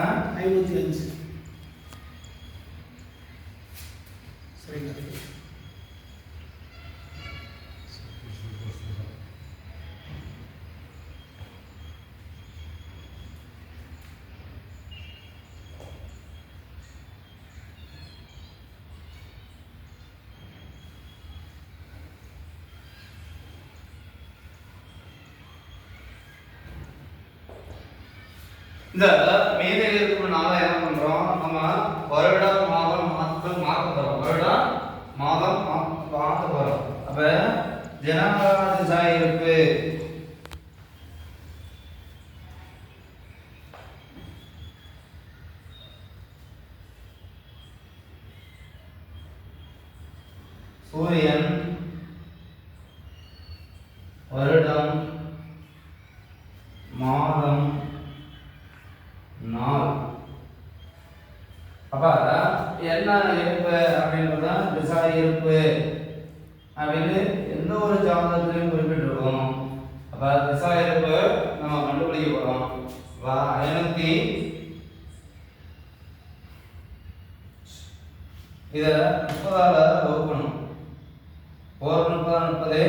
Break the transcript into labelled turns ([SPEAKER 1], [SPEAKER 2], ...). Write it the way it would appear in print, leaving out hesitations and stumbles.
[SPEAKER 1] 505 சரிங்க.
[SPEAKER 2] இந்த மேலே இருக்கும் நாளை என்ன பண்றோம், நம்ம வருடம் மாதம் மாதம் மாற்ற போறோம். வருடம் மாதம் மாற்ற போறோம். அப்ப ஜனவரி திசை இருப்பு சூரியன் வருடம் மாதம் நாள். அப்ப என்ன இருப்பு அப்படின்றத திசா இருப்பு அப்படின்னு எந்த ஒரு ஜாதகத்திலையும் குறிப்பிட்டிருக்கோம். அப்ப திசா இருப்பு நம்ம கண்டுபிடிக்க போறோம். 500 இத 30ஆல வகுக்கணும். 4 30 30